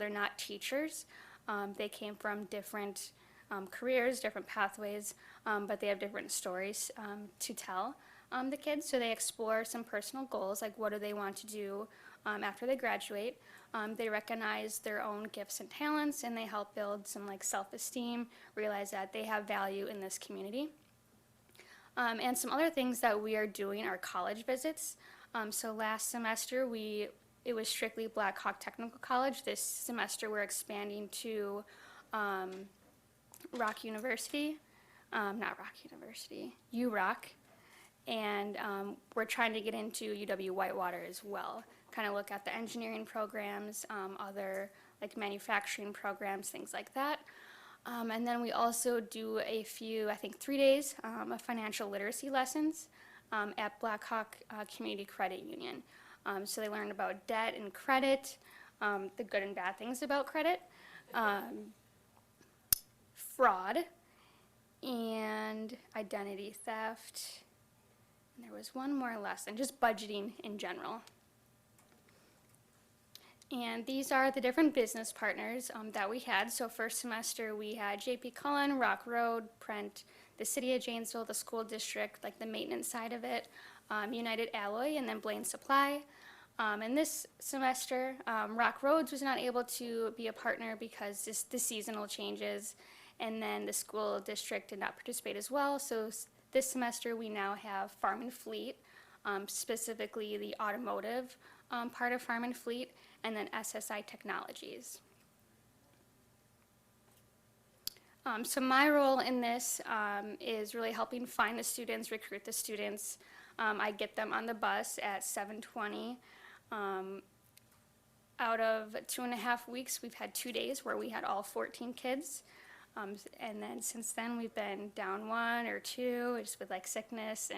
they're not teachers. They came from different careers, different pathways, but they have different stories to tell the kids. So they explore some personal goals, like what do they want to do after they graduate. They recognize their own gifts and talents, and they help build some like self-esteem, realize that they have value in this community. And some other things that we are doing are college visits. So last semester it was strictly Black Hawk Technical College. This semester we're expanding to Rock University, not Rock University, URock, and we're trying to get into UW Whitewater as well. Kind of look at the engineering programs, other like manufacturing programs, things like that. And then we also do a few, I think 3 days of financial literacy lessons at Black Hawk Community Credit Union. So they learn about debt and credit, the good and bad things about credit, fraud, and identity theft. And there was one more lesson, just budgeting in general. And these are the different business partners that we had. So first semester we had JP Cullen, Rock Road, Prent, the City of Janesville, the school district, like the maintenance side of it, United Alloy, and then Blaine Supply. And this semester, Rock Roads was not able to be a partner because the seasonal changes, and then the school district did not participate as well. So this semester we now have Farm and Fleet, specifically the automotive part of Farm and Fleet, and then SSI Technologies. So my role in this is really helping find the students, recruit the students. I get them on the bus at 7:20. Out of 2.5 weeks, we've had 2 days where we had all 14 kids. And then since then, we've been down 1 or 2, just with like sickness,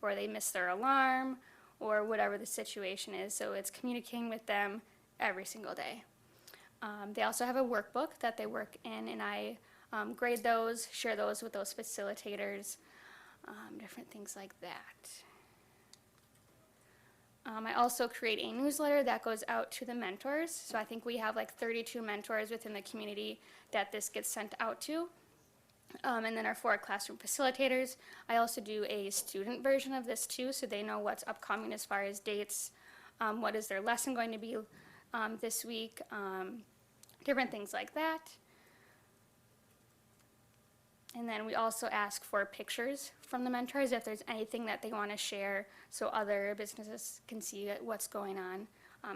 or they miss their alarm, or whatever the situation is. So it's communicating with them every single day. They also have a workbook that they work in, and I grade those, share those with those facilitators, different things like that. I also create a newsletter that goes out to the mentors. So I think we have like 32 mentors within the community that this gets sent out to. And then our 4 classroom facilitators. I also do a student version of this too, so they know what's upcoming as far as dates, what is their lesson going to be this week, different things like that. And then we also ask for pictures from the mentors if there's anything that they want to share so other businesses can see what's going on.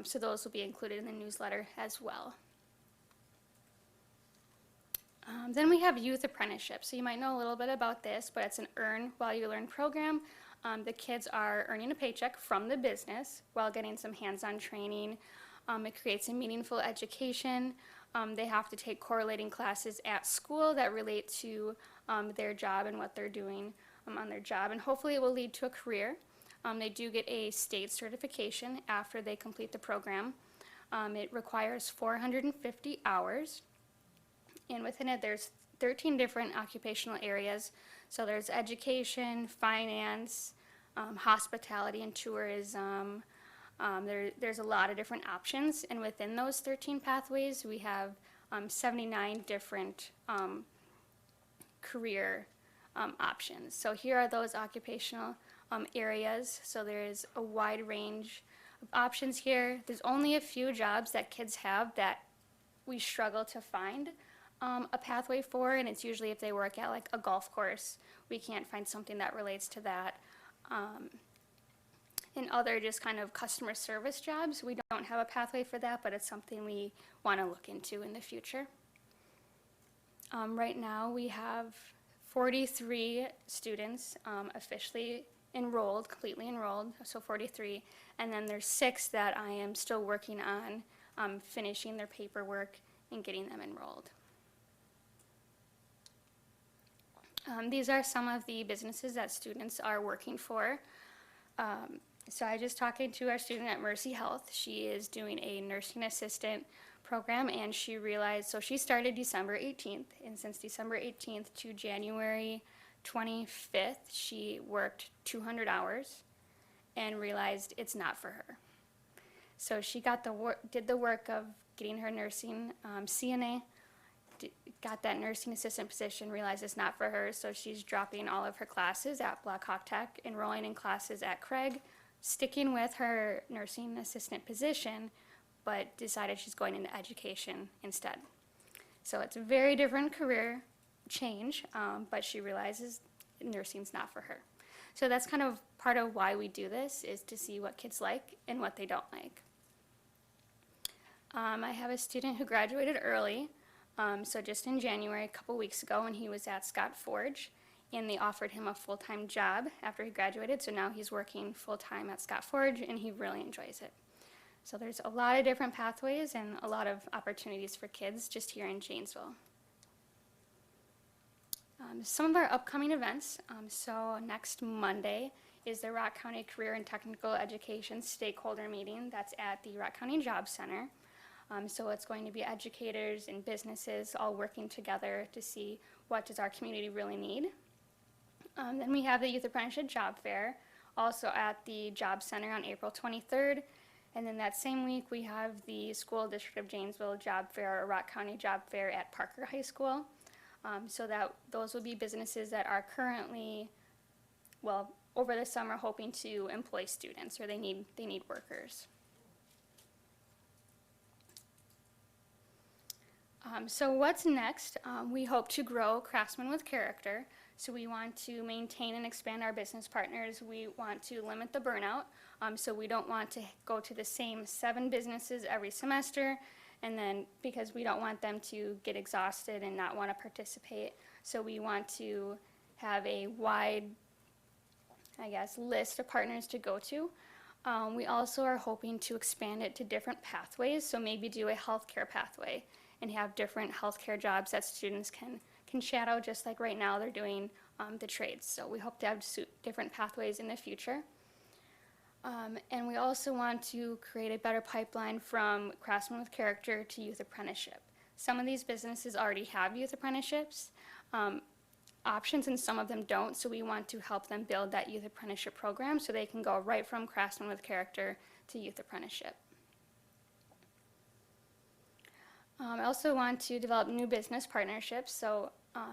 So those will be included in the newsletter as well. Then we have youth apprenticeship. So you might know a little bit about this, but it's an earn while you learn program. The kids are earning a paycheck from the business while getting some hands-on training. It creates a meaningful education. They have to take correlating classes at school that relate to their job and what they're doing on their job, and hopefully it will lead to a career. They do get a state certification after they complete the program. It requires 450 hours, and within it there's 13 different occupational areas. So there's education, finance, hospitality and tourism. There's a lot of different options, and within those 13 pathways we have 79 different career options. So here are those occupational areas. So there's a wide range of options here. There's only a few jobs that kids have that we struggle to find a pathway for, and it's usually if they work at like a golf course. We can't find something that relates to that. And other just kind of customer service jobs, we don't have a pathway for that, but it's something we want to look into in the future. Right now we have 43 students officially enrolled, completely enrolled, so 43, and then there's 6 that I am still working on finishing their paperwork and getting them enrolled. These are some of the businesses that students are working for. So I was just talking to our student at Mercy Health. She is doing a nursing assistant program, and she realized, so she started December 18th, and since December 18th to January 25th, she worked 200 hours and realized it's not for her. So she got did the work of getting her nursing CNA, got that nursing assistant position, realized it's not for her, so she's dropping all of her classes at Black Hawk Tech, enrolling in classes at Craig, sticking with her nursing assistant position, but decided she's going into education instead. So it's a very different career change, but she realizes nursing's not for her. So that's kind of part of why we do this, is to see what kids like and what they don't like. I have a student who graduated early, so just in January, a couple weeks ago, and he was at Scott Forge, and they offered him a full-time job after he graduated, so now he's working full-time at Scott Forge, and he really enjoys it. So there's a lot of different pathways and a lot of opportunities for kids just here in Janesville. Some of our upcoming events, so next Monday is the Rock County Career and Technical Education Stakeholder Meeting. That's at the Rock County Job Center. So it's going to be educators and businesses all working together to see what does our community really need. Then we have the Youth Apprenticeship Job Fair, also at the Job Center on April 23rd. And then that same week we have the School District of Janesville Job Fair, or Rock County Job Fair at Parker High School. So that those will be businesses that are currently, well, over the summer hoping to employ students, or they need workers. So what's next? We hope to grow Craftsmen with Character. So we want to maintain and expand our business partners. We want to limit the burnout. So we don't want to go to the same 7 businesses every semester, and then because we don't want them to get exhausted and not want to participate. So we want to have a wide, I guess, list of partners to go to. We also are hoping to expand it to different pathways. So maybe do a healthcare pathway and have different healthcare jobs that students can shadow, just like right now they're doing the trades. So we hope to have different pathways in the future. And we also want to create a better pipeline from Craftsmen with Character to youth apprenticeship. Some of these businesses already have youth apprenticeships options, and some of them don't, so we want to help them build that youth apprenticeship program so they can go right from Craftsmen with Character to youth apprenticeship. I also want to develop new business partnerships. So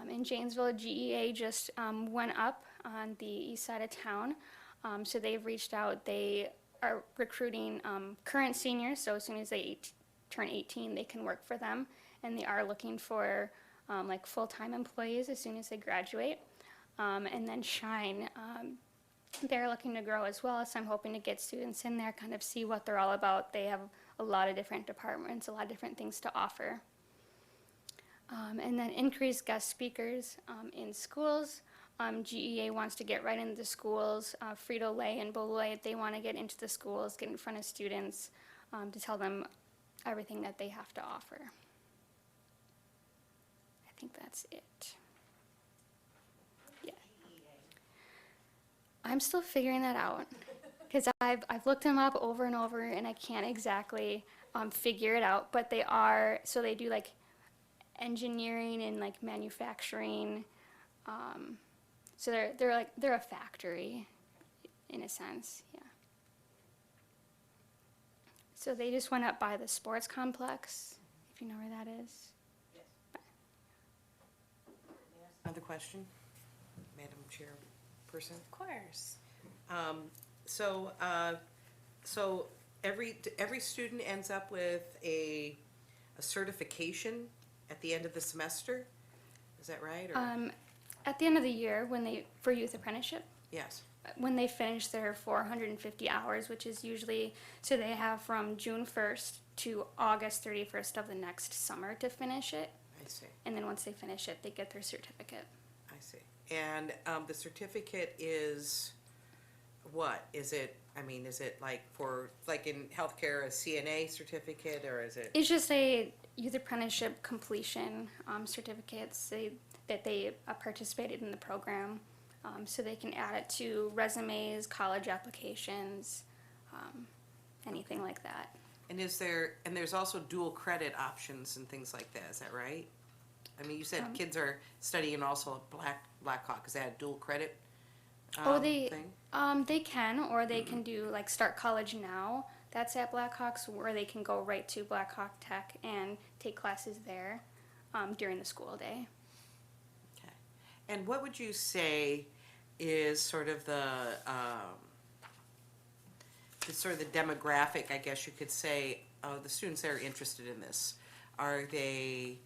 in Janesville, GEA just went up on the east side of town. So they've reached out. They are recruiting current seniors, so as soon as they turn 18, they can work for them. And they are looking for like full-time employees as soon as they graduate. And then Shine, they're looking to grow as well, so I'm hoping to get students in there, kind of see what they're all about. They have a lot of different departments, a lot of different things to offer. And then increase guest speakers in schools. GEA wants to get right into the schools. Frito-Lay and Beaujolais, they want to get into the schools, get in front of students to tell them everything that they have to offer. I think that's it. Yeah. I'm still figuring that out because I've looked them up over and over and I can't exactly figure it out, but they are, so they do like engineering and like manufacturing. So they're a factory in a sense, yeah. So they just went up by the sports complex, if you know where that is. Yes. Another question, Madam Chairperson? Of course. So every student ends up with a certification at the end of the semester? Is that right? Or? At the end of the year, for youth apprenticeship, Yes. when they finish their 450 hours, which is usually, so they have from June 1st to August 31st of the next summer to finish it. I see. And then once they finish it, they get their certificate. I see. And the certificate is what? Is it like like in healthcare, a CNA certificate, or is it? It's just a youth apprenticeship completion certificates that they participated in the program, so they can add it to resumes, college applications, anything like that. And there's also dual credit options and things like that, is that right? I mean, you said kids are studying also at Black Hawk, is that a dual credit thing? They can, or they can do like Start College Now. That's at Blackhawks, where they can go right to Blackhawk Tech and take classes there during the school day. Okay. And what would you say is sort of the demographic, I guess you could say, of the students that are interested in this? Are they,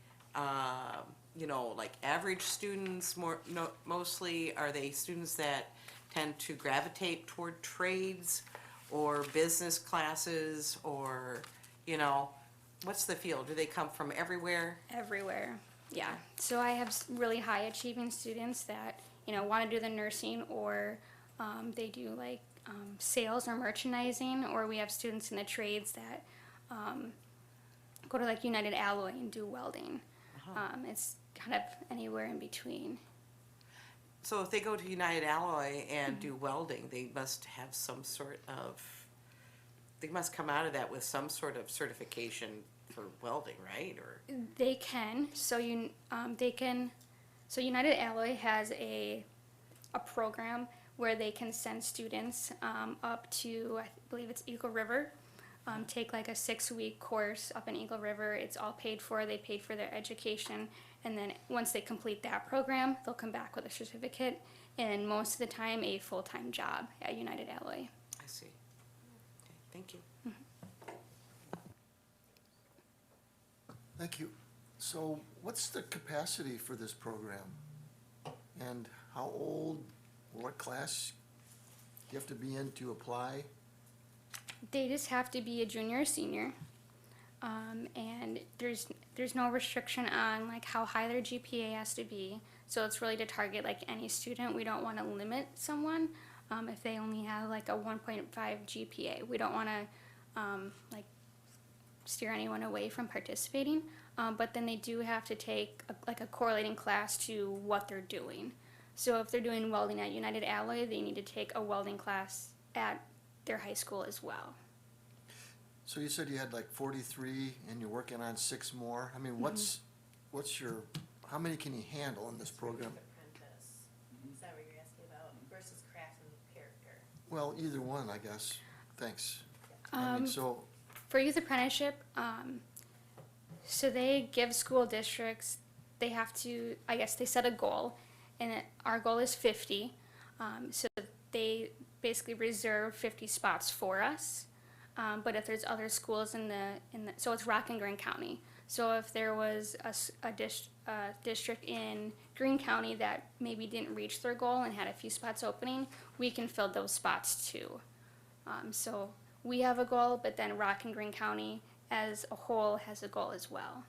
like average students mostly? Are they students that tend to gravitate toward trades or business classes, or, what's the feel? Do they come from everywhere? Everywhere, yeah. So I have really high achieving students that, want to do the nursing, or they do like sales or merchandising, or we have students in the trades that go to like United Alloy and do welding. It's kind of anywhere in between. So if they go to United Alloy and do welding, they must have they must come out of that with some sort of certification for welding, right? Or They can. So So United Alloy has a program where they can send students up to, I believe it's Eagle River, take like a 6-week course up in Eagle River. It's all paid for. They paid for their education, and then once they complete that program, they'll come back with a certificate, and most of the time a full-time job at United Alloy. I see. Okay, thank you. Thank you. So what's the capacity for this program? And how old, what class do you have to be in to apply? They just have to be a junior or senior, and there's no restriction on like how high their GPA has to be. So it's really to target like any student. We don't want to limit someone if they only have like a 1.5 GPA. We don't want to like steer anyone away from participating. But then they do have to take a correlating class to what they're doing. So if they're doing welding at United Alloy, they need to take a welding class at their high school as well. So you said you had like 43 and you're working on 6 more. I mean, what's your, how many can you handle in this program? Apprentice. Is that what you're asking about? Versus craftsman with character? Well, either one, I guess. Thanks. I mean, so, For youth apprenticeship, so they give school districts, they have to, I guess they set a goal, and our goal is 50. So they basically reserve 50 spots for us. But if there's other schools in the so it's Rock and Greene County. So if there was a district in Greene County that maybe didn't reach their goal and had a few spots opening, we can fill those spots too. So we have a goal, but then Rock and Greene County as a whole has a goal as well.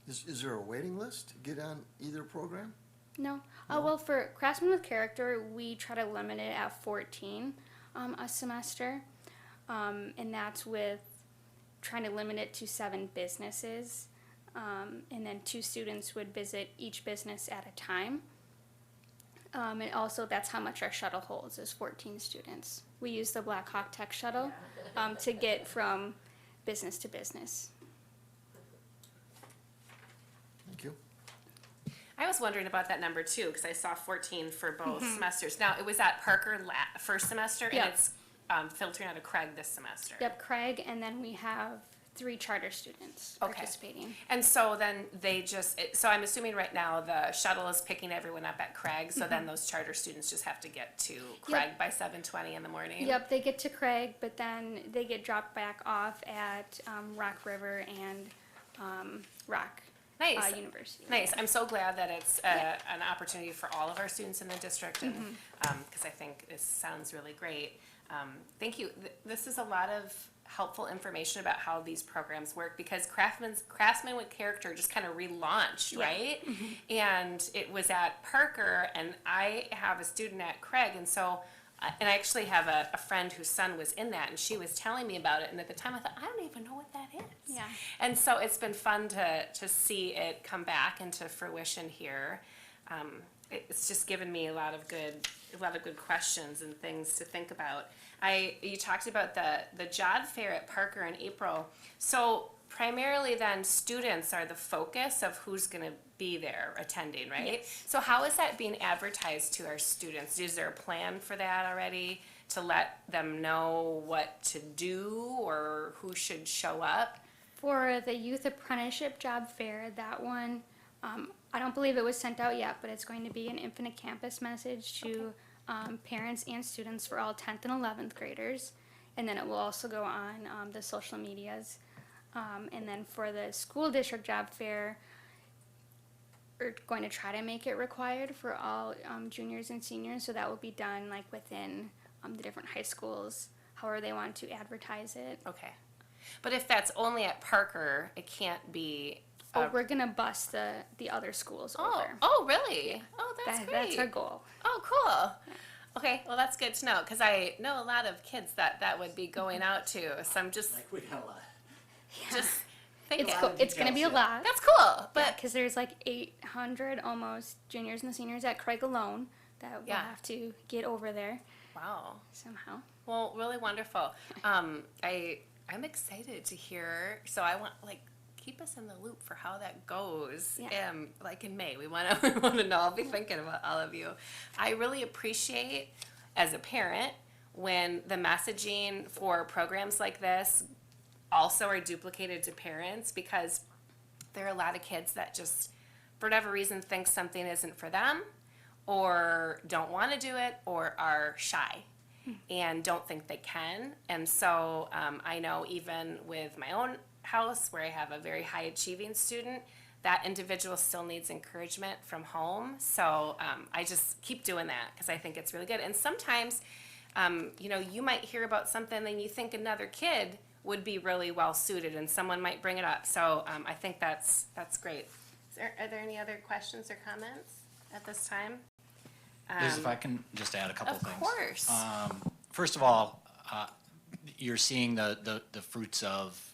is there a waiting list to get on either program? No. Well, for Craftsman with Character, we try to limit it at 14 a semester. And that's with trying to limit it to 7 businesses. And then 2 students would visit each business at a time. And also that's how much our shuttle holds, is 14 students. We use the Blackhawk Tech shuttle to get from business to business. Thank you. I was wondering about that number too, because I saw 14 for both semesters. Now, it was at Parker first semester, and Yep. it's filtering out of Craig this semester. Yep, Craig, and then we have 3 charter students Okay. participating. And so then so I'm assuming right now the shuttle is picking everyone up at Craig, so then those charter students just have to get to Craig by 7:20 in the morning? Yep, they get to Craig, but then they get dropped back off at Rock River and Rock Nice. University. Nice. I'm so glad that it's an opportunity for all of our students in the district, and because I think this sounds really great. Thank you. This is a lot of helpful information about how these programs work, because Craftsman with Character just kind of relaunched, right? And it was at Parker, and I have a student at Craig, and so and I actually have a friend whose son was in that, and she was telling me about it, and at the time I thought, I don't even know what that is. Yeah. And so it's been fun to see it come back into fruition here. It's just given me a lot of good questions and things to think about. You talked about the job fair at Parker in April. So primarily then students are the focus of who's going to be there attending, right? Yes. So how is that being advertised to our students? Is there a plan for that already? to let them know what to do or who should show up? For the youth apprenticeship job fair, that one, I don't believe it was sent out yet, but it's going to be an Infinite Campus message to parents and students for all 10th and 11th graders. And then it will also go on the social medias. And then for the school district job fair, we're going to try to make it required for all juniors and seniors. So that will be done like within the different high schools, however they want to advertise it. Okay. But if that's only at Parker, it can't be. Oh, we're gonna bus the other schools over. Oh, really? Oh, that's great. That's our goal. Oh, cool. Okay, well, that's good to know, because I know a lot of kids that would be going out to, so I'm just, Like, we got a lot. just thinking. It's gonna be a lot. That's cool, but, Because there's like 800 almost juniors and seniors at Craig alone that we'll Yeah. have to get over there wow. somehow. Well, really wonderful. I'm excited to hear, so I want, like, keep us in the loop for how that goes. Yeah. Like in May, we want to know. I'll be thinking about all of you. I really appreciate, as a parent, when the messaging for programs like this also are duplicated to parents, because there are a lot of kids that just, for whatever reason, think something isn't for them, or don't want to do it, or are shy and don't think they can. And so I know even with my own house, where I have a very high achieving student, that individual still needs encouragement from home. So I just keep doing that, because I think it's really good. And sometimes, you might hear about something and you think another kid would be really well suited, and someone might bring it up. So I think that's great. Are there any other questions or comments at this time? Liz, if I can just add a couple Of things. course. First of all, you're seeing the fruits of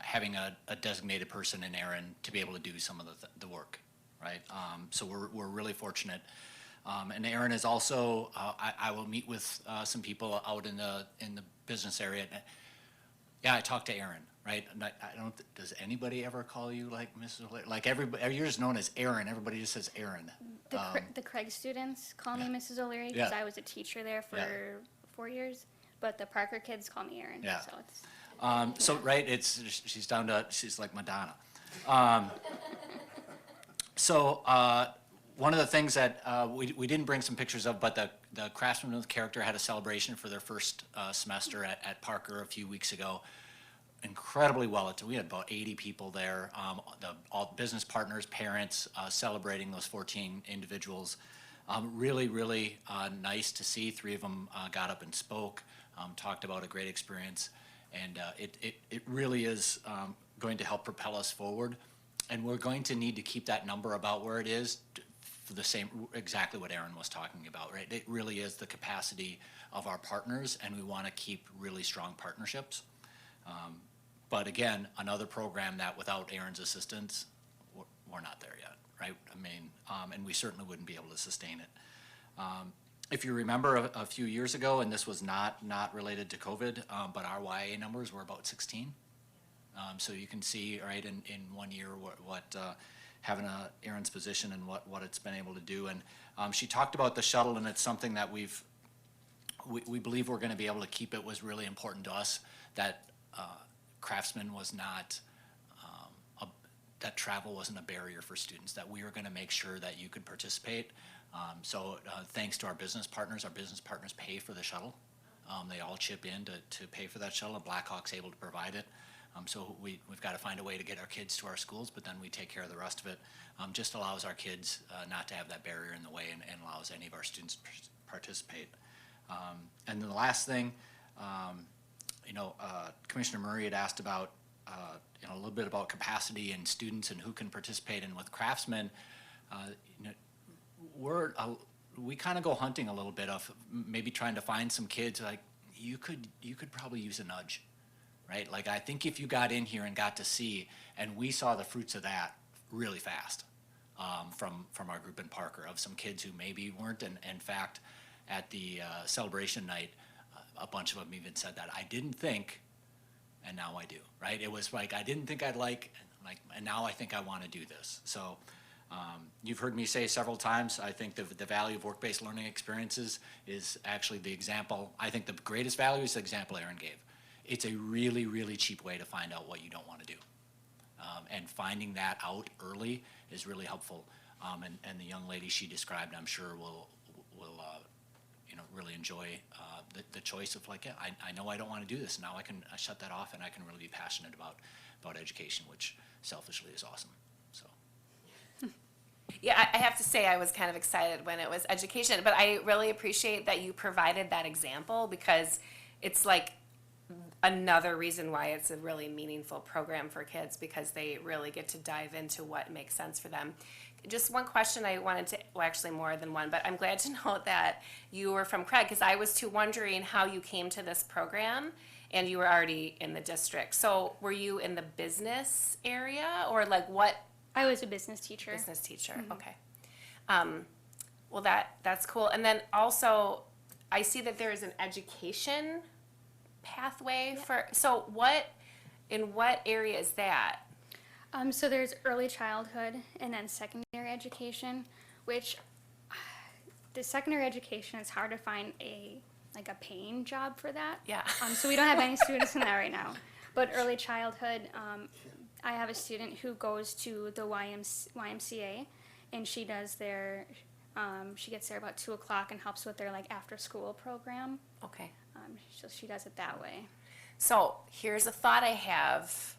having a designated person in Erin to be able to do some of the work, right? So we're really fortunate. And Erin is also, I will meet with some people out in the business area. Yeah, I talked to Erin, right? And I don't, does anybody ever call you like Mrs. O'Leary? Like everybody, you're just known as Erin. Everybody just says Erin. The Craig students call me Mrs. O'Leary Yeah. because I was a teacher there for Yeah. 4 years, but the Parker kids call me Erin. Yeah. So it's So right, she's like Madonna. One of the things that we didn't bring some pictures of, but the Craftsman with Character had a celebration for their first semester at Parker a few weeks ago. Incredibly well attended. We had about 80 people there, all business partners, parents, celebrating those 14 individuals. Really nice to see. 3 of them got up and spoke, talked about a great experience. And it really is going to help propel us forward. And we're going to need to keep that number about where it is for the same, exactly what Erin was talking about, right? It really is the capacity of our partners, and we want to keep really strong partnerships. But again, another program that without Erin's assistance, we're not there yet, right? I mean, and we certainly wouldn't be able to sustain it. If you remember a few years ago, and this was not related to COVID, but our YA numbers were about 16. So you can see, right, in 1 year what having Erin's position and what it's been able to do. And she talked about the shuttle, and it's something that we believe we're going to be able to keep. It was really important to us that Craftsman was not, that travel wasn't a barrier for students, that we were going to make sure that you could participate. So thanks to our business partners pay for the shuttle. They all chip in to pay for that shuttle. Blackhawk's able to provide it. So we've got to find a way to get our kids to our schools, but then we take care of the rest of it. Just allows our kids not to have that barrier in the way, and allows any of our students to participate. And then the last thing, Commissioner Murray had asked about a little bit about capacity and students and who can participate. And with Craftsman, we kind of go hunting a little bit of maybe trying to find some kids like you could probably use a nudge, right? Like I think if you got in here and got to see, and we saw the fruits of that really fast from our group in Parker, of some kids who maybe weren't, and in fact at the celebration night, a bunch of them even said that I didn't think, and now I do, right? It was like I didn't think I'd like, and now I think I want to do this. So You've heard me say several times, I think the value of work-based learning experiences is actually the example. I think the greatest value is the example Aaron gave. It's a really, really cheap way to find out what you don't want to do. And finding that out early is really helpful. And the young lady she described, I'm sure will really enjoy the choice of like, yeah, I know I don't want to do this. Now I shut that off and I can really be passionate about education, which selfishly is awesome. So. Yeah, I have to say I was kind of excited when it was education, but I really appreciate that you provided that example, because it's like another reason why it's a really meaningful program for kids, because they really get to dive into what makes sense for them. Just one question I wanted to, well, actually more than one, but I'm glad to know that you were from Craig, because I was too wondering how you came to this program, and you were already in the district. So were you in the business area, or like what? I was a business teacher. Business teacher, okay. Well, that's cool. And then also, I see that there is an education pathway for, so in what area is that? So there's early childhood and then secondary education, which the secondary education, it's hard to find a paying job for that. Yeah. So we don't have any students in that right now. But early childhood, I have a student who goes to the YMCA, and she does she gets there about 2 o'clock and helps with their after school program. Okay. So she does it that way. So here's a thought I have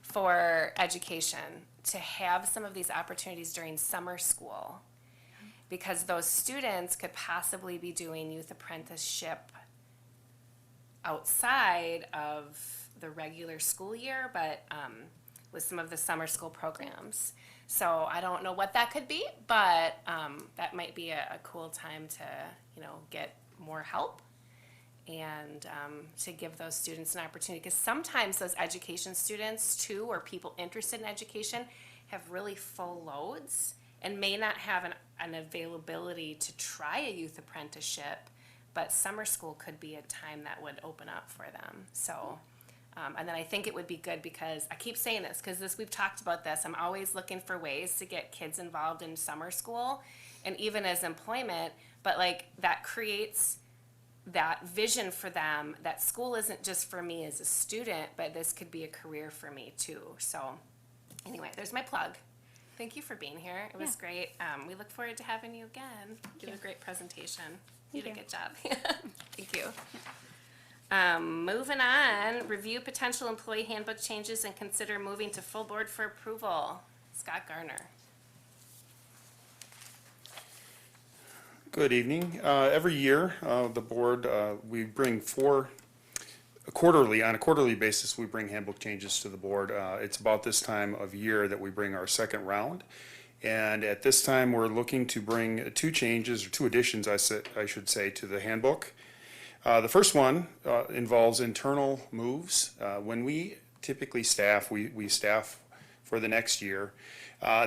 for education, to have some of these opportunities during summer school, because those students could possibly be doing youth apprenticeship outside of the regular school year, but with some of the summer school programs. So I don't know what that could be, but that might be a cool time to, get more help and to give those students an opportunity. Because sometimes those education students too, or people interested in education, have really full loads and may not have an availability to try a youth apprenticeship, but summer school could be a time that would open up for them. So, and then I think it would be good, because I keep saying this, because we've talked about this, I'm always looking for ways to get kids involved in summer school and even as employment, but that creates that vision for them that school isn't just for me as a student, but this could be a career for me too. So anyway, there's my plug. Thank you for being here. It was great. We look forward to having you again. You did a great presentation. You did a good job. Thank you. Moving on, review potential employee handbook changes and consider moving to full board for approval. Scott Garner. Good evening. Every year, the board, we bring on a quarterly basis, we bring handbook changes to the board. It's about this time of year that we bring our second round. And at this time, we're looking to bring two additions, I should say, to the handbook. The first one involves internal moves. When we typically staff, we staff for the next year.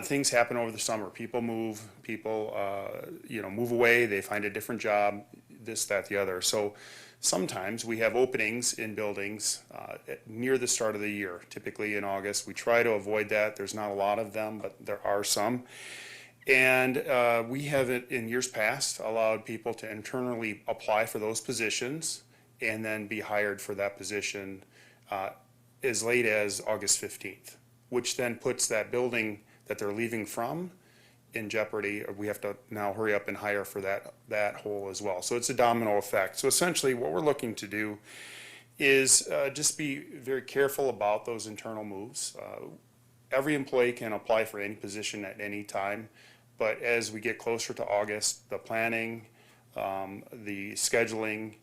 Things happen over the summer. People move away, they find a different job, this, that, the other. So sometimes we have openings in buildings near the start of the year, typically in August. We try to avoid that. There's not a lot of them, but there are some. And we have, in years past, allowed people to internally apply for those positions and then be hired for that position as late as August 15th, which then puts that building that they're leaving from in jeopardy. We have to now hurry up and hire for that hole as well. So it's a domino effect. So essentially what we're looking to do is just be very careful about those internal moves. Every employee can apply for any position at any time, but as we get closer to August, the planning, the scheduling,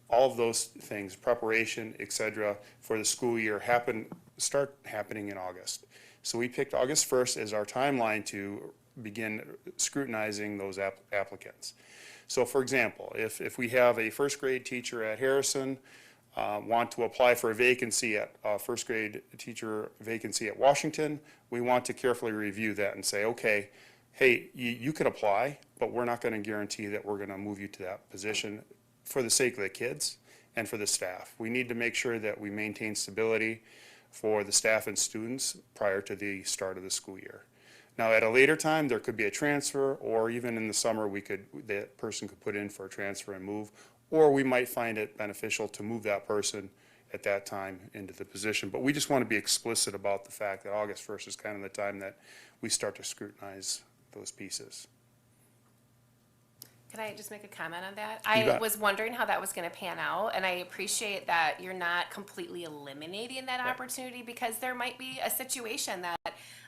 all of those things, preparation, etc., for the school year start happening in August. So we picked August 1st as our timeline to begin scrutinizing those applicants. So for example, if we have a first grade teacher at Harrison, want to apply for a vacancy first grade teacher vacancy at Washington, we want to carefully review that and say, okay, hey, you could apply, but we're not going to guarantee that we're going to move you to that position for the sake of the kids and for the staff. We need to make sure that we maintain stability for the staff and students prior to the start of the school year. Now, at a later time, there could be a transfer, or even in the summer, that person could put in for a transfer and move, or we might find it beneficial to move that person at that time into the position. But we just want to be explicit about the fact that August 1st is kind of the time that we start to scrutinize those pieces. Can I just make a comment on that? You I bet. was wondering how that was gonna pan out, and I appreciate that you're not completely eliminating that opportunity, because there might be a situation that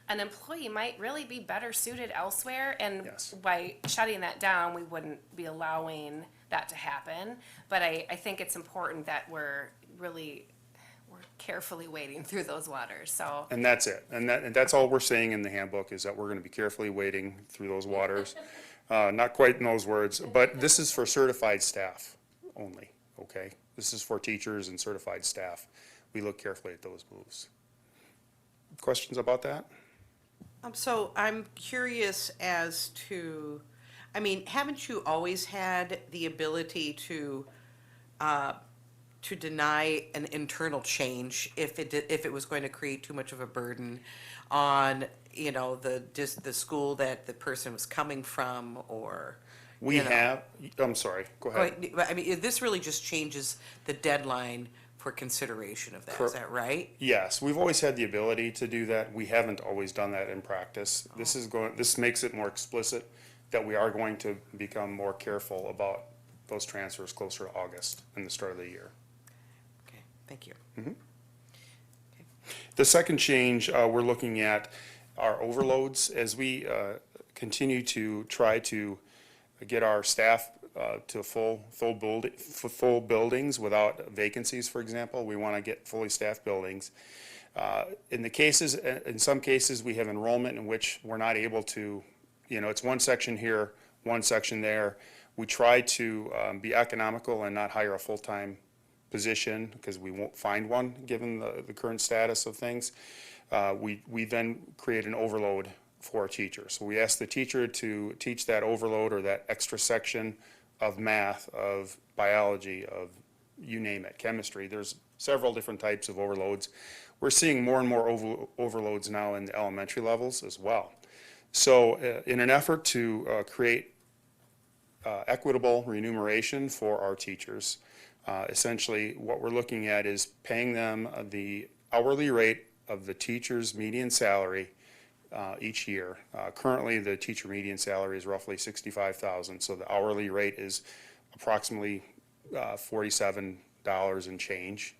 an employee might really be better suited elsewhere, and Yes. by shutting that down, we wouldn't be allowing that to happen. But I think it's important that we're carefully wading through those waters, so. And that's it. And that's all we're saying in the handbook, is that we're gonna be carefully wading through those waters. Not quite in those words, but this is for certified staff only, okay? This is for teachers and certified staff. We look carefully at those moves. Questions about that? So I'm curious as to, I mean, haven't you always had the ability to deny an internal change if it was going to create too much of a burden on, you know, the school that the person was coming from, or? We you know? have, I'm sorry, go ahead. I mean, this really just changes the deadline for consideration of that, is that right? Yes, we've always had the ability to do that. We haven't always done that in practice. This makes it more explicit that we are going to become more careful about those transfers closer to August and the start of the year. Okay, thank you. The second change, we're looking at our overloads as we continue to try to get our staff to full buildings without vacancies, for example. We want to get fully staffed buildings. In some cases, we have enrollment in which we're not able to, you know, it's one section here, one section there. We try to be economical and not hire a full-time position, because we won't find one given the current status of things. We then create an overload for a teacher. So we ask the teacher to teach that overload or that extra section of math, of biology, of you name it, chemistry. There's several different types of overloads. We're seeing more and more overloads now in the elementary levels as well. So in an effort to create equitable remuneration for our teachers, essentially what we're looking at is paying them the hourly rate of the teacher's median salary each year. Currently, the teacher median salary is roughly $65,000, so the hourly rate is approximately $47 and change.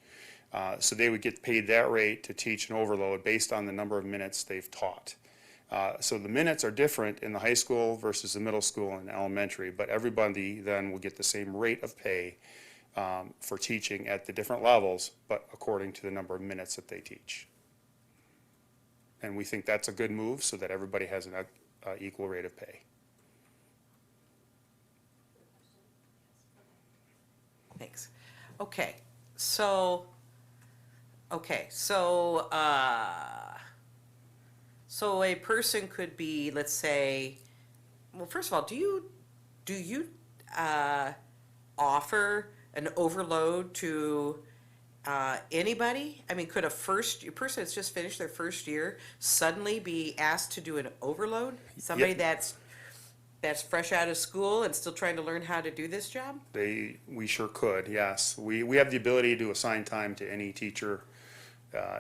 So they would get paid that rate to teach an overload based on the number of minutes they've taught. So the minutes are different in the high school versus the middle school and elementary, but everybody then will get the same rate of pay for teaching at the different levels, but according to the number of minutes that they teach. And we think that's a good move so that everybody has an equal rate of pay. Thanks. So a person could be, let's say, well, first of all, do you offer an overload to anybody? I mean, could a person that's just finished their first year suddenly be asked to do an overload? Somebody Yep. that's fresh out of school and still trying to learn how to do this job? We sure could, yes. We have the ability to assign time to any teacher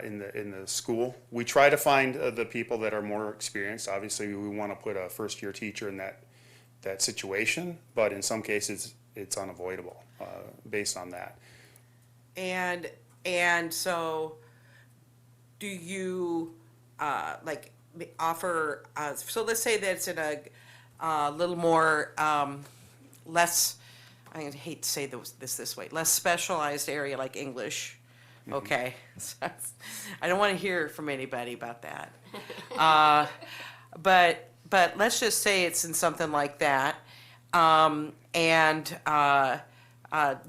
in the school. We try to find the people that are more experienced. Obviously, we want to put a first-year teacher in that situation, but in some cases, it's unavoidable based on that. And so, do you like offer? So let's say that it's in a little more less. I hate to say this way. Less specialized area like English. Okay, I don't want to hear from anybody about that. But let's just say it's in something like that. How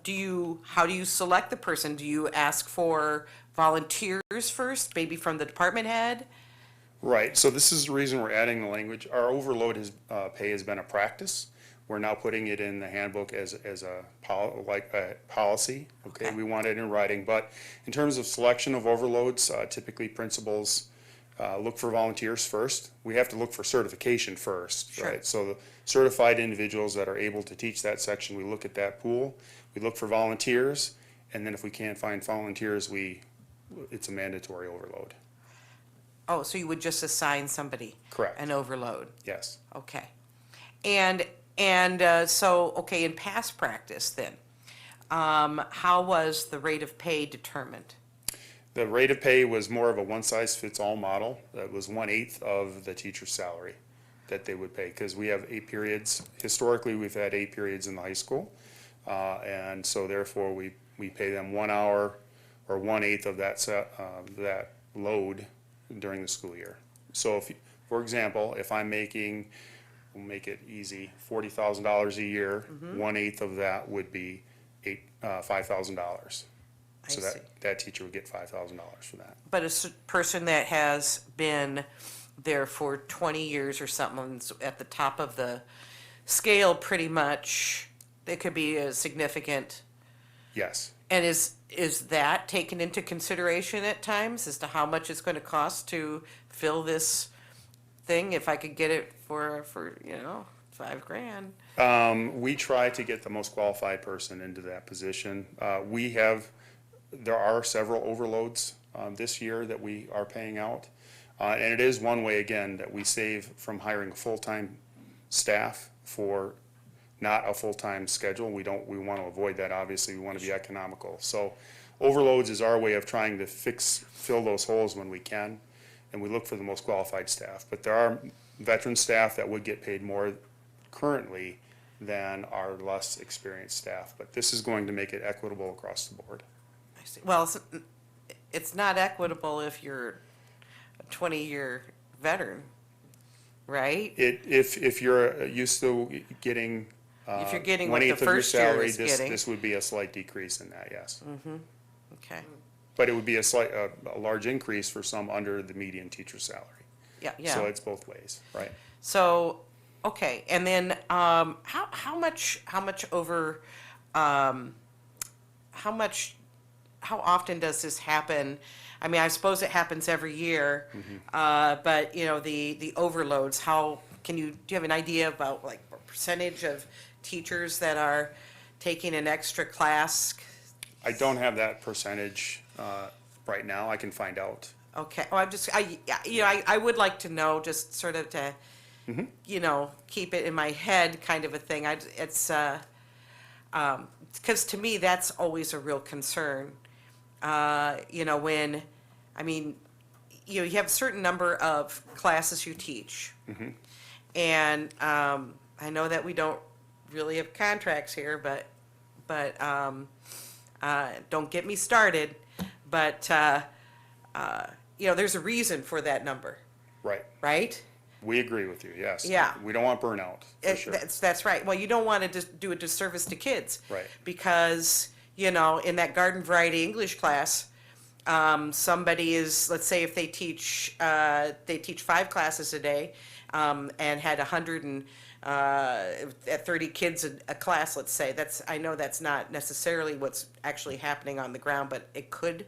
do you select the person? Do you ask for volunteers first, maybe from the department head? Right, so this is the reason we're adding the language. Our overload pay has been a practice. We're now putting it in the handbook as a policy. Okay, we want it in writing, but in terms of selection of overloads, typically principals look for volunteers first. We have to look for certification first, Sure. right? So the certified individuals that are able to teach that section, we look at that pool. We look for volunteers, and then if we can't find volunteers, it's a mandatory overload. Oh, so you would just assign somebody? Correct. An overload? Yes. Okay. And so, okay, in past practice then, how was the rate of pay determined? The rate of pay was more of a one-size-fits-all model. That was 1/8 of the teacher's salary that they would pay, because we have 8 periods. Historically, we've had 8 periods in the high school. And so therefore, we pay them 1 hour or 1/8 of that load during the school year. So if, for example, if I'm making, we'll make it easy, $40,000 a year, 1/8 of that would be $5,000. So I see. that teacher would get $5,000 for that. But person that has been there for 20 years or something at the top of the scale pretty much, it could be a significant. Yes, And is that taken into consideration at times as to how much it's going to cost to fill this thing? If I could get it for $5,000. we try to get the most qualified person into that position. There are several overloads this year that we are paying out. And it is one way, again, that we save from hiring full-time staff for not a full-time schedule. We want to avoid that, obviously. We want to be economical. So overloads is our way of trying to fill those holes when we can, and we look for the most qualified staff. But there are veteran staff that would get paid more currently than our less experienced staff. But this is going to make it equitable across the board. I see. Well, it's not equitable if you're a 20-year veteran, right? If you're used to getting If you're getting what the 1/8 of your first year salary, is getting. this would be a slight decrease in that, yes. Okay. But it would be a large increase for some under the median teacher salary. Yeah, So yeah. it's both ways, right? So, okay, and then how often does this happen? I mean, I suppose it happens every year, but the overloads. Do you have an idea about like what percentage of teachers that are taking an extra class? I don't have that percentage right now. I can find out. Okay, well, I would like to know, just sort of to, keep it in my head kind of a thing. Because to me, that's always a real concern. When, I mean, you have a certain number of classes you teach. And I know that we don't really have contracts here, but don't get me started. But, there's a reason for that number, Right. right? We agree with you, yes. Yeah. We don't want burnout, for sure. That's right. Well, you don't want to just do a disservice to kids. Right. Because, in that garden variety English class, somebody is, let's say if they teach 5 classes a day, and had 130 kids a class, let's say. I know that's not necessarily what's actually happening on the ground, but it could.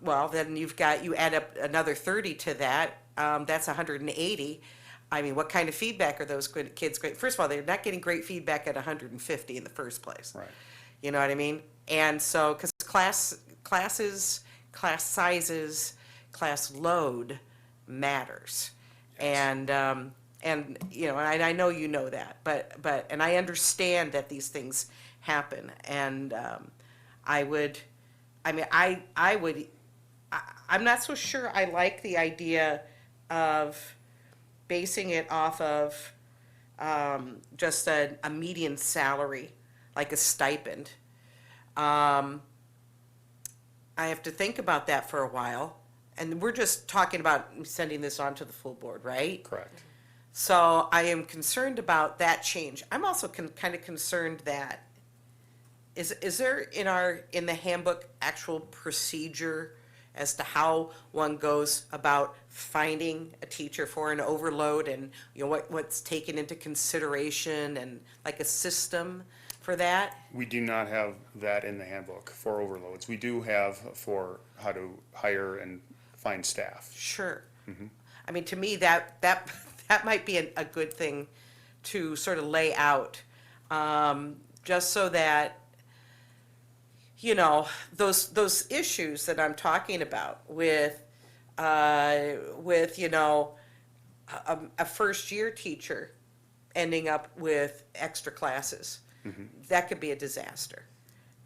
Well, then you add up another 30 to that, that's 180. I mean, what kind of feedback are those kids great? First of all, they're not getting great feedback at 150 in the first place. Right. You know what I mean? And so, because classes, class sizes, class load matters. And I know you know that, but and I understand that these things happen, and I'm not so sure I like the idea of basing it off of just a median salary, like a stipend. I have to think about that for a while, and we're just talking about sending this on to the full board, right? Correct. So I am concerned about that change. I'm also kind of concerned that, is there in the handbook actual procedure as to how one goes about finding a teacher for an overload, and what's taken into consideration, and like a system for that? We do not have that in the handbook for overloads. We do have for how to hire and find staff. Sure. I mean, to me, that might be a good thing to sort of lay out, just so that, you know, those issues that I'm talking about with, you know, a first year teacher ending up with extra classes, that could be a disaster.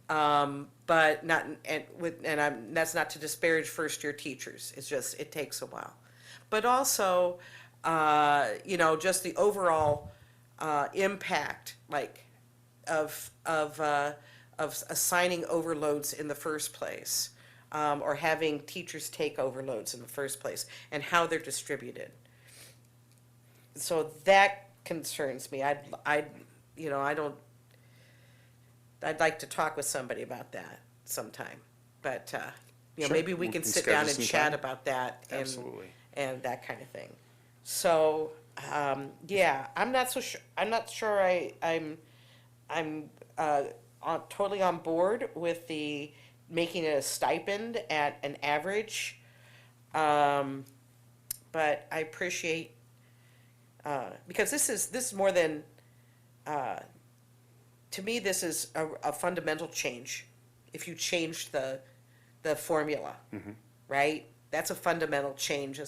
But not, that's not to disparage first year teachers. It's just, it takes a while. But also, you know, just the overall, impact, like, of assigning overloads in the first place, or having teachers take overloads in the first place, and how they're distributed. So that concerns me. You know, I'd like to talk with somebody about that sometime. But, you know, Sure. maybe we We can can sit down schedule and some chat time. about that Absolutely. and that kind of thing. So, yeah, I'm not sure I'm totally on board with the making it a stipend at an average. But I appreciate, because this is more than, to me, this is a fundamental change. If you change the formula, right? That's a fundamental change.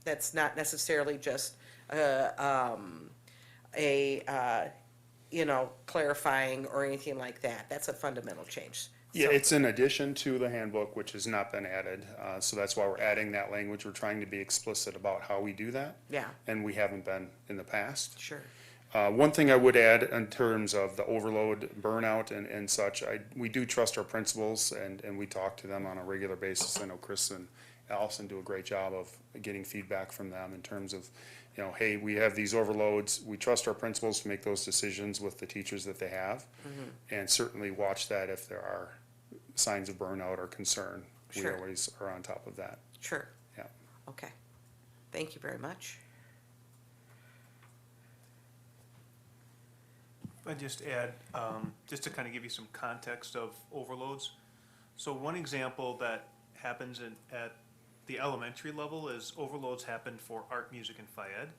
That's not necessarily just you know, clarifying or anything like that. That's a fundamental change. Yeah, So- it's in addition to the handbook, which has not been added, so that's why we're adding that language. We're trying to be explicit about how we do that. Yeah, And we haven't been in the past. sure. One thing I would add in terms of the overload, burnout and such, we do trust our principals and we talk to them on a regular basis. I know Chris and Allison do a great job of getting feedback from them in terms of, you know, hey, we have these overloads. We trust our principals to make those decisions with the teachers that they have. And certainly watch that if there are signs of burnout or concern. Sure. We always are on top of that. Sure. Yeah. Okay. Thank you very much. I'd just add, just to kind of give you some context of overloads. So one example that happens at the elementary level is overloads happen for art, music, and Phi Ed.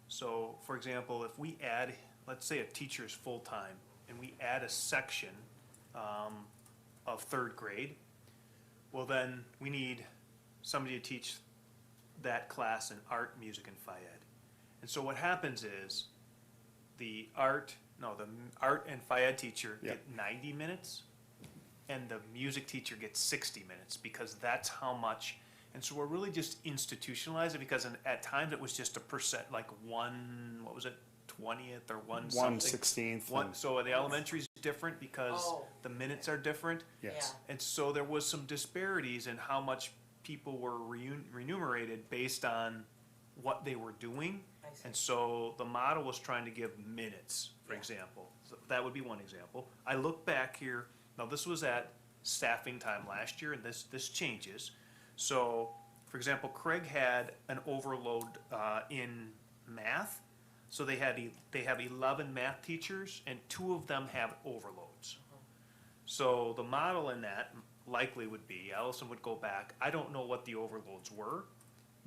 So, for example, if we add, let's say a teacher is full-time, and we add a section of third grade, well then, we need somebody to teach that class in art, music, and Phi Ed. And so what happens is, the art and Phi Ed teacher Yeah. get 90 minutes, and the music teacher gets 60 minutes, because that's how much. And so we're really just institutionalized it, because at times it was just a percent, like what was it, 20th or one something? 1/16. So the elementary's different because Oh. the minutes are different. Yes. And so there was some disparities in how much people were remunerated based on what they were doing. I see. And so the model was trying to give minutes, for example. So that would be one example. I look back here, now this was at staffing time last year, and this changes. So, for example, Craig had an overload in math. So they have 11 math teachers, and 2 of them have overloads. So the model in that likely would be, Allison would go back, I don't know what the overloads were,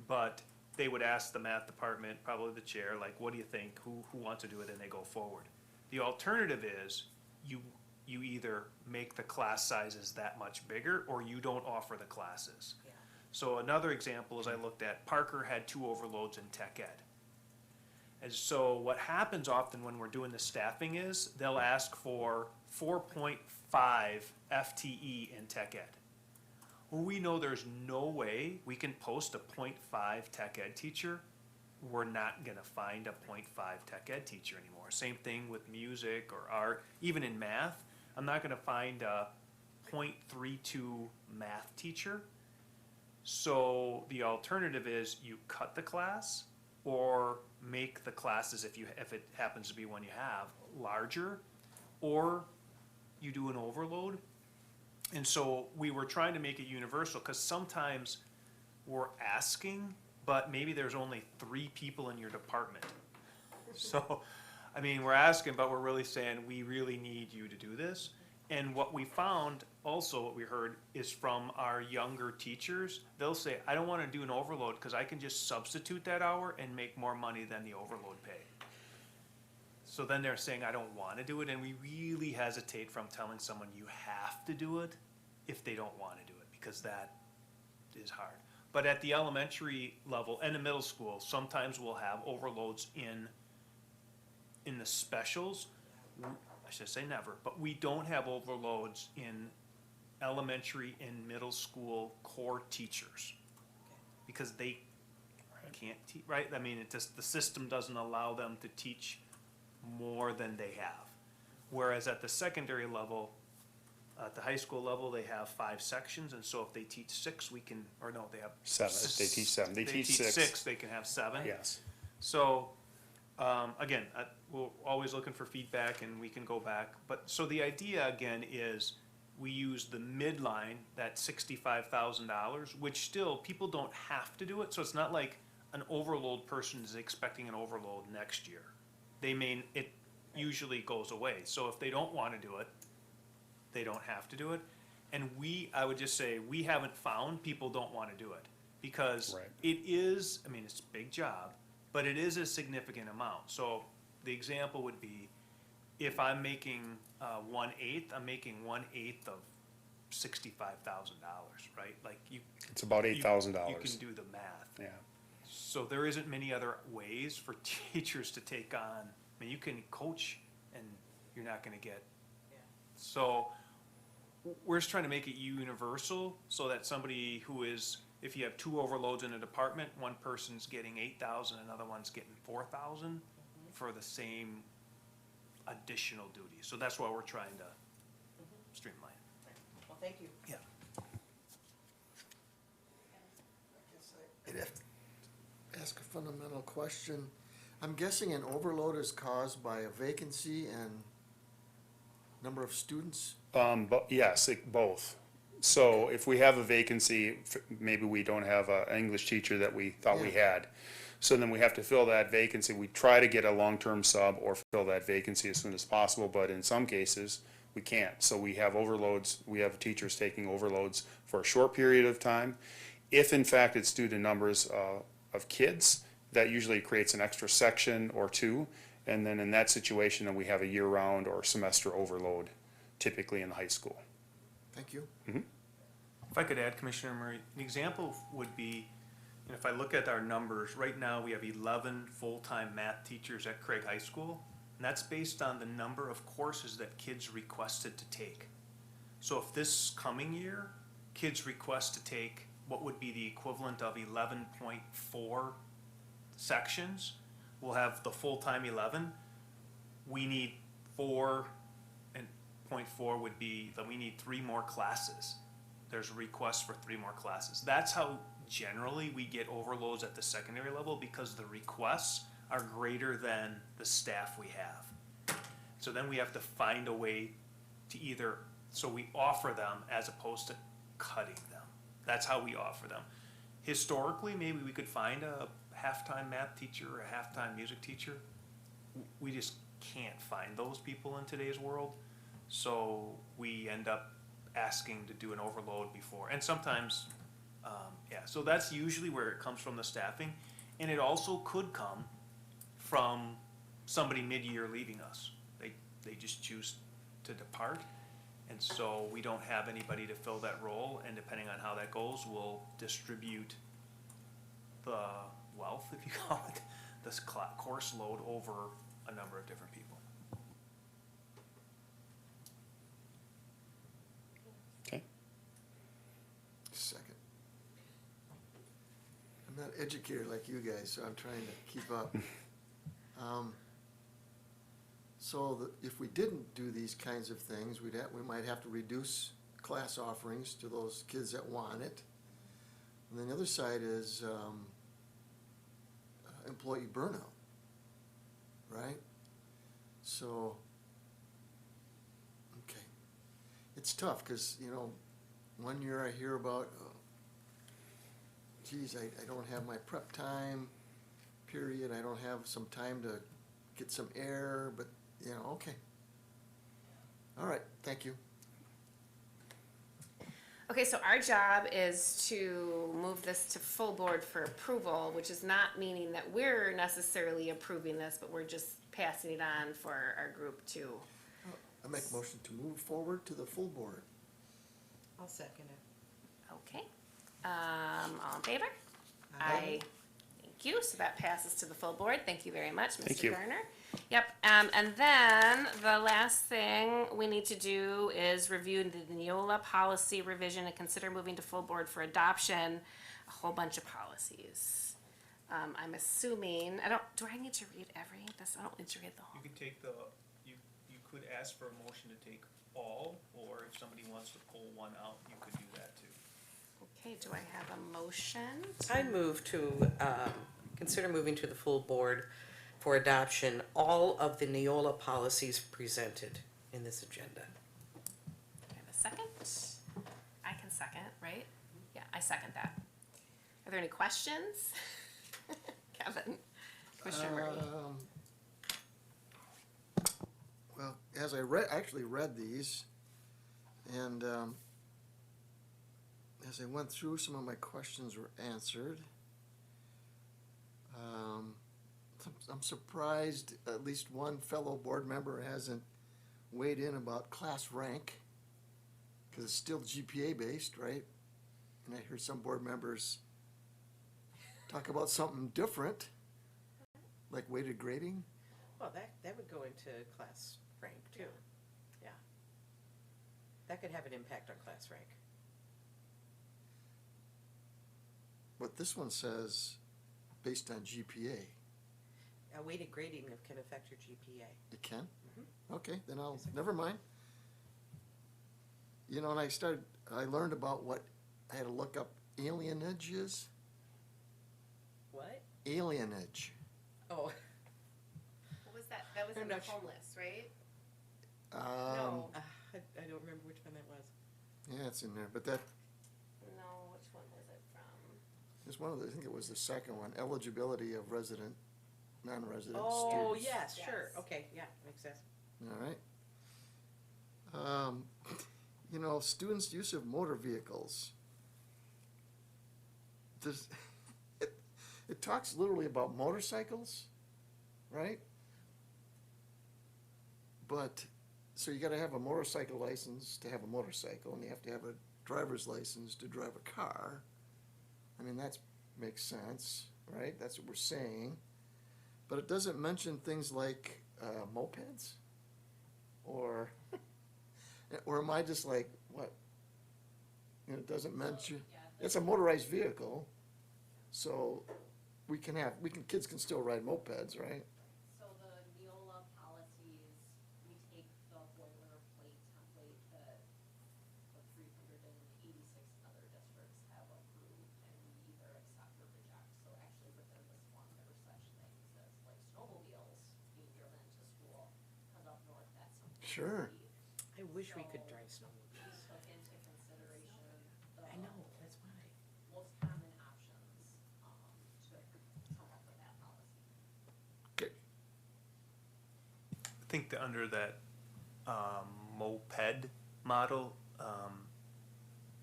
but they would ask the math department, probably the chair, like, what do you think, who wants to do it, and they go forward. The alternative is, you either make the class sizes that much bigger, or you don't offer the classes. Yeah. So another example is I looked at, Parker had 2 overloads in tech ed. And so what happens often when we're doing the staffing is, they'll ask for 4.5 FTE in tech ed. Well, we know there's no way we can post a 0.5 tech ed teacher. We're not gonna find a 0.5 tech ed teacher anymore. Same thing with music or art, even in math. I'm not gonna find a 0.32 math teacher. So the alternative is you cut the class or make the classes, if it happens to be one you have, larger, or you do an overload. And so we were trying to make it universal, because sometimes we're asking, but maybe there's only 3 people in your department. So, I mean, we're asking, but we're really saying, we really need you to do this. And what we found, also what we heard, is from our younger teachers, they'll say, I don't wanna do an overload, cause I can just substitute that hour and make more money than the overload pay. So then they're saying, I don't wanna do it, and we really hesitate from telling someone you have to do it if they don't wanna do it, because that is hard. But at the elementary level and the middle school, sometimes we'll have overloads in the specials. I should say never, but we don't have overloads in elementary and middle school core teachers. Because they can't teach, right? I mean, it just, the system doesn't allow them to teach more than they have. Whereas at the secondary level, at the high school level, they have 5 sections, and so if they teach 6, we can, or no, they have. 7, if they teach 7, they teach 6. 6, they can have 7. Yes, So, again, we're always looking for feedback and we can go back. But, so the idea again is we use the midline, that $65,000, which still, people don't have to do it. So it's not like an overload person is expecting an overload next year. It usually goes away. So if they don't want to do it, they don't have to do it. And I would just say, we haven't found people don't want to do it. Because Right. it is, I mean, it's a big job, but it is a significant amount. So the example would be, if I'm making 1/8, I'm making 1/8 of $65,000, right? Like it's about you $8,000. can do the math. Yeah, So there isn't many other ways for teachers to take on, I mean, you can coach and you're not gonna get. So we're just trying to make it universal so that somebody who is, if you have 2 overloads in a department, one person's getting 8,000, another one's getting 4,000 for the same additional duty. So that's why we're trying to streamline. Well, thank you. Yeah. I'd have to ask a fundamental question. I'm guessing an overload is caused by a vacancy and number of students? but yes, both. So if we have a vacancy, maybe we don't have an English teacher that we thought we had. So then we have to fill that vacancy. We try to get a long-term sub or fill that vacancy as soon as possible, but in some cases, we can't. So we have overloads, we have teachers taking overloads for a short period of time. If in fact it's due to numbers of kids, that usually creates an extra section or 2. And then in that situation, then we have a year-round or semester overload, typically in high school. Thank you. If I could add, Commissioner Murray, an example would be, if I look at our numbers, right now we have 11 full-time math teachers at Craig High School, and that's based on the number of courses that kids requested to take. So if this coming year, kids request to take what would be the equivalent of 11.4 sections, we'll have the full-time 11, we need 4, and 0.4 would be that we need 3 more classes. There's requests for 3 more classes. That's how generally we get overloads at the secondary level, because the requests are greater than the staff we have. So then we have to find a way to either, so we offer them as opposed to cutting them. That's how we offer them. Historically, maybe we could find a half-time math teacher or a half-time music teacher. We just can't find those people in today's world. So we end up asking to do an overload before, and sometimes, so that's usually where it comes from, the staffing. And it also could come from somebody mid-year leaving us. They just choose to depart, and so we don't have anybody to fill that role, and depending on how that goes, we'll distribute the wealth, if you call it, this course load over a number of different people. Okay. Second. I'm not educated like you guys, so I'm trying to keep up. So if we didn't do these kinds of things, we might have to reduce class offerings to those kids that want it. And then the other side is employee burnout, right? So, okay. It's tough because, one year I hear about, geez, I don't have my prep time, period. I don't have some time to get some air, but, okay. All right, thank you. Okay, so our job is to move this to full board for approval, which is not meaning that we're necessarily approving this, but we're just passing it on for our group to. I make a motion to move forward to the full board. I'll second it. Okay, all in favor? Aye. Thank you, so that passes to the full board, thank you very much, Thank Mr. you. Garner. Yep, and then the last thing we need to do is review the Neola policy revision and consider moving to full board for adoption, a whole bunch of policies. I'm assuming, do I need to read I don't need to read the whole. You could take you could ask for a motion to take all, or if somebody wants to pull one out, you could do that too. Okay, do I have a motion? I move to, consider moving to the full board for adoption all of the Neola policies presented in this agenda. Do I have a second? I can second, right? Yeah, I second that. Are there any questions? Kevin, Commissioner Murray. Well, as I actually read these, and as I went through, some of my questions were answered. I'm surprised at least one fellow board member hasn't weighed in about class rank, because it's still GPA based, right? And I heard some board members talk about something different, like weighted grading. Well, that would go into class rank too, yeah. That could have an impact on class rank. But this one says based on GPA. Weighted grading can affect your GPA. It can? Okay, then never mind. You know, and I learned about what, I had to look up alienage is. What? Alienage. Oh, What was that? That was I'm in the not sure. homeless, right? no, I don't remember which one that was. Yeah, it's in there, but that No, which one was it from? is one of the, I think it was the second one, eligibility of resident, non-resident Oh, students. yes, sure, Yes. okay, yeah, makes sense. All right. You know, students' use of motor vehicles. Does, it talks literally about motorcycles, right? But, so you gotta have a motorcycle license to have a motorcycle, and you have to have a driver's license to drive a car. I mean, that makes sense, right? That's what we're saying. But it doesn't mention things like mopeds, or am I just like, what? You know, it doesn't mention, it's a motorized vehicle, so kids can still ride mopeds, right? So the Neola policies, we take the boilerplate template that the 386 other districts have approved, and we either accept or reject. So actually within this one, there were such things as like snowmobiles being driven into school, because up north, that's something. Sure. I wish we could So drive we snowmobiles. took into consideration the I know, that's why. most common options, to come up with that policy. Okay. I think that under that moped model,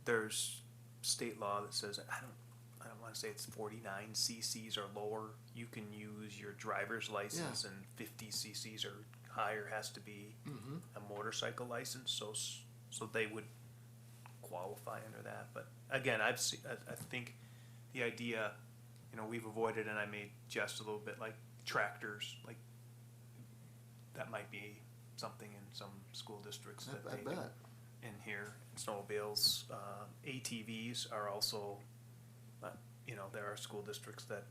there's state law that says, I don't wanna say it's 49 cc's or lower, you can use your driver's license, and 50 cc's or higher has to be a motorcycle license, so they would qualify under that. But again, I think the idea, you know, we've avoided, and I may jest a little bit, like tractors, like that might be something in some school districts that I they do bet. in here. Snowmobiles, ATVs are also, you know, there are school districts that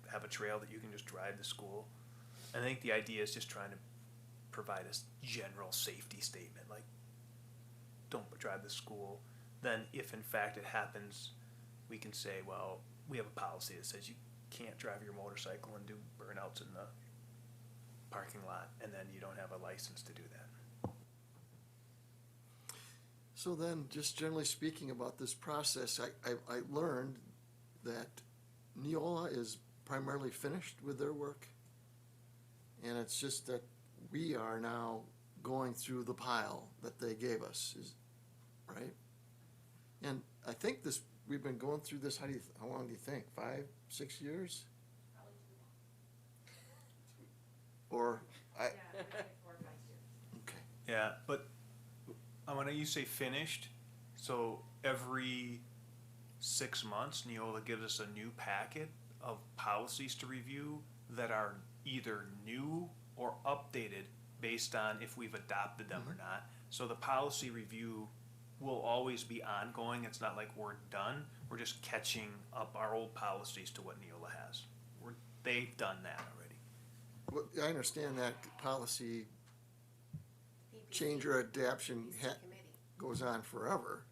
have a trail that you can just drive to school. And I think the idea is just trying to provide a general safety statement, like, don't drive to school. Then if in fact it happens, we can say, well, we have a policy that says you can't drive your motorcycle and do burnouts in the parking lot, and then you don't have a license to do that. So then, just generally speaking about this process, I learned that Neola is primarily finished with their work. And it's just that we are now going through the pile that they gave us, right? And I think this, we've been going through this, how long do you think? 5, 6 years? Probably too long. Or, I, 4 or 5 years. okay. Yeah, but when you say finished, so every 6 months, Neola gives us a new packet of policies to review that are either new or updated based on if we've adopted them or not. So the policy review will always be ongoing. It's not like we're done. We're just catching up our old policies to what Neola has. They've done that already. Well, I understand that policy change or adaption goes on forever,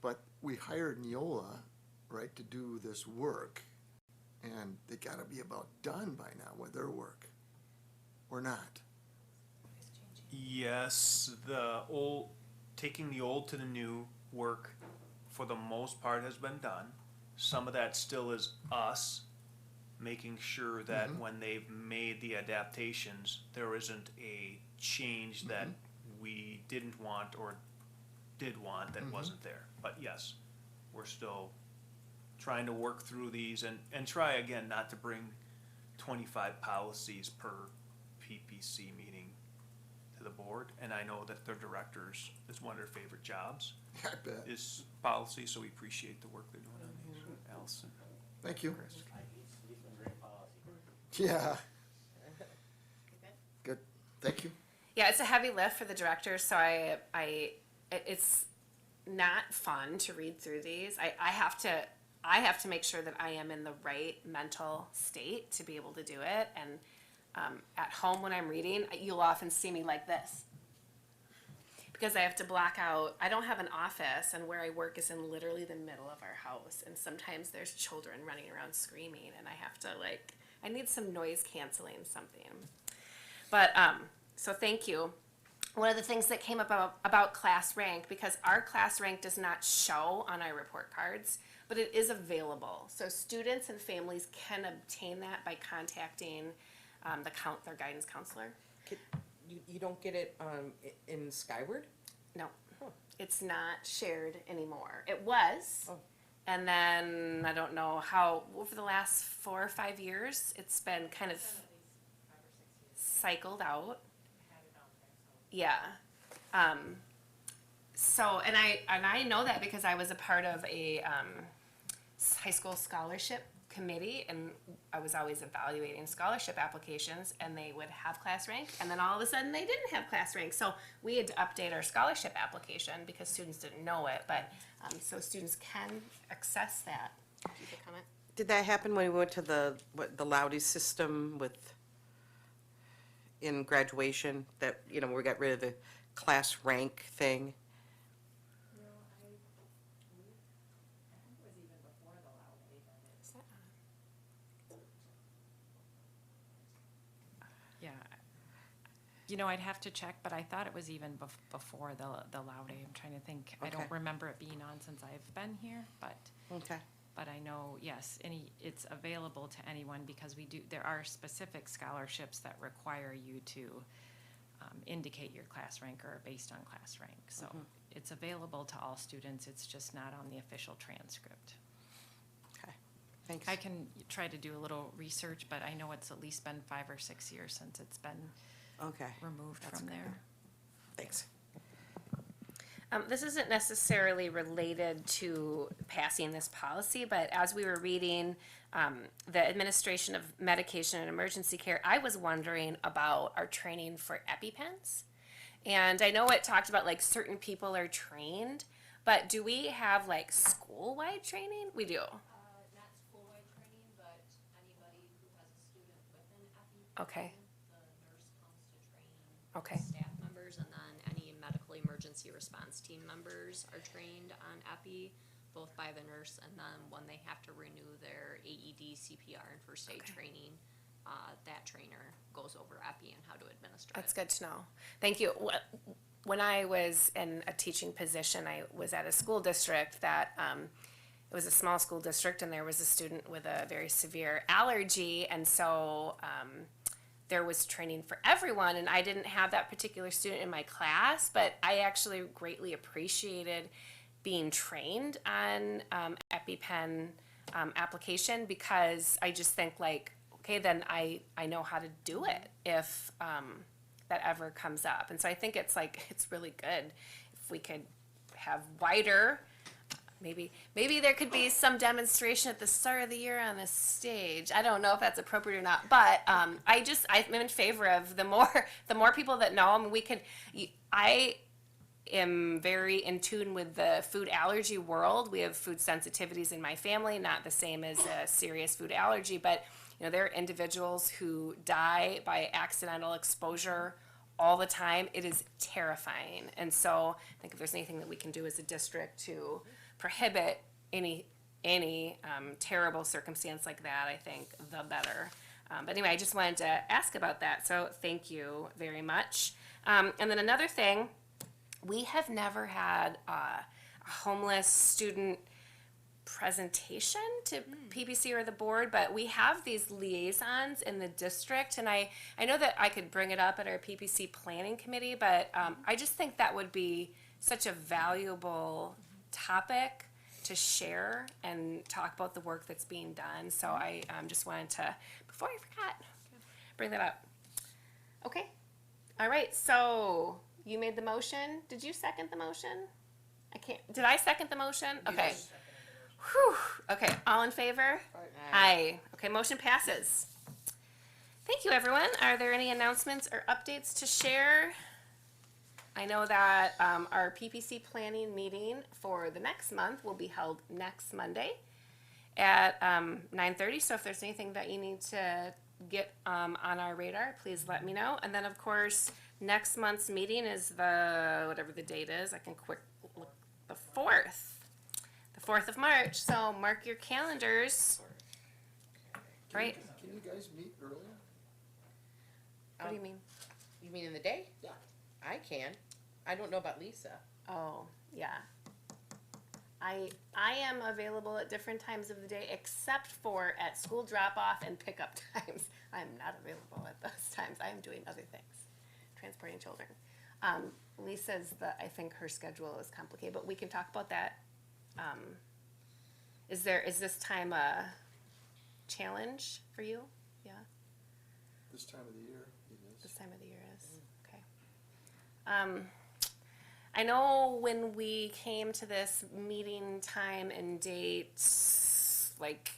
but we hired Neola, right, to do this work, and they gotta be about done by now with their work, or not. Yes, taking the old to the new work for the most part has been done. Some of that still is us making sure that when they've made the adaptations, there isn't a change that we didn't want or did want that wasn't there. But yes, we're still trying to work through these and try again not to bring 25 policies per PPC meeting to the board. And I know that their directors, is one of their favorite jobs, I bet. is policy, so we appreciate the work they're doing on these. Allison. Thank you. Chris. Yeah. Good, thank you. Yeah, it's a heavy lift for the directors, so it's not fun to read through these. I have to make sure that I am in the right mental state to be able to do it. And at home when I'm reading, you'll often see me like this. Because I have to block out, I don't have an office, and where I work is in literally the middle of our house. And sometimes there's children running around screaming, and I have to I need some noise canceling something. But, so thank you. One of the things that came up about class rank, because our class rank does not show on our report cards, but it is available. So students and families can obtain that by contacting their guidance counselor. You don't get it in Skyward? No, it's not shared anymore. It was. Oh. And then, I don't know how, over the last 4 or 5 years, it's been kind of cycled out. Yeah. So, and I know that because I was a part of a high school scholarship committee, and I was always evaluating scholarship applications, and they would have class rank, and then all of a sudden they didn't have class rank. So we had to update our scholarship application because students didn't know it, but so students can access that. Do you have a comment? Did that happen when we went to the Loudy system in graduation, that, we got rid of the class rank thing? No, I think it was even before the loud day, but Is that on? Yeah. I'd have to check, but I thought it was even before the Loudy. I'm trying to think. I Okay. don't remember it being on since I've been here, but Okay. I know, yes, it's available to anyone because there are specific scholarships that require you to indicate your class rank or based on class rank. So it's available to all students. It's just not on the official transcript. Okay, thanks. I can try to do a little research, but I know it's at least been 5 or 6 years since it's been Okay, removed That's from good. there. thanks. This isn't necessarily related to passing this policy, but as we were reading the administration of medication and emergency care, I was wondering about our training for EpiPens. And I know it talked about certain people are trained, but do we have school-wide training? We do. not school-wide training, but anybody who has a student with an EpiPen. Okay. The nurse comes to train. Okay. Staff members, and then any medical emergency response team members are trained on Epi, both by the nurse, and then when they have to renew their AED, CPR, and first aid training, that trainer goes over Epi and how to administer it. That's good to know. Thank you. When I was in a teaching position, I was at a school district that, it was a small school district, and there was a student with a very severe allergy, and so there was training for everyone, and I didn't have that particular student in my class, but I actually greatly appreciated being trained on EpiPen application, because I just think like, okay, then I know how to do it if that ever comes up. And so I think it's like, it's really good if we could have wider, maybe there could be some demonstration at the start of the year on the stage. I don't know if that's appropriate or not, but I'm in favor of the more people that know. I mean, I am very in tune with the food allergy world. We have food sensitivities in my family, not the same as a serious food allergy, but you know, there are individuals who die by accidental exposure all the time. It is terrifying. And so I think if there's anything that we can do as a district to prohibit any terrible circumstance like that, I think the better. But anyway, I just wanted to ask about that. So thank you very much. And then another thing, we have never had a homeless student presentation to PPC or the board, but we have these liaisons in the district, and I know that I could bring it up at our PPC planning committee, but I just think that would be such a valuable topic to share and talk about the work that's being done. So I just wanted to, before I forgot, bring that up. Okay. All right. So you made the motion. Did you second the motion? Did I second the motion? Okay. Whew. Okay. All in favor? Aye. Okay. Motion passes. Thank you, everyone. Are there any announcements or updates to share? I know that our PPC planning meeting for the next month will be held next Monday at 9:30. So if there's anything that you need to get on our radar, please let me know. And then, of course, next month's meeting is whatever the date is. I can quick look, the 4th. The 4th of March. So mark your calendars. Right? Can you guys meet earlier? What do you mean? You mean in the day? Yeah. I can. I don't know about Lisa. Oh, yeah. I am available at different times of the day, except for at school drop-off and pickup times. I'm not available at those times. I am doing other things, transporting children. Lisa's I think her schedule is complicated, but we can talk about that. Is this time a challenge for you? Yeah, This time of the year it is. this time of the year is, okay. I know when we came to this meeting time and date, like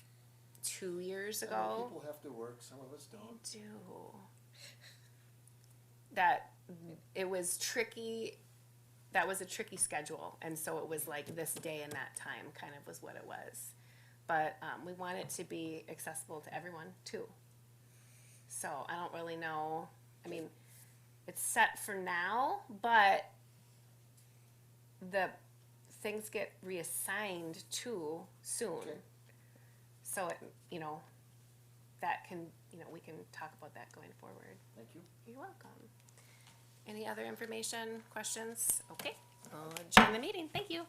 2 years Some ago. people have to work, some of us don't. Do. That it was tricky, that was a tricky schedule, and so it was like this day and that time kind of was what it was. But we want it to be accessible to everyone too. So I don't really know, I mean, it's set for now, but the things get reassigned too soon. Okay. So it, that can, we can talk about that going forward. Thank you. You're welcome. Any other information, questions? Okay, I'll adjourn the meeting. Thank you.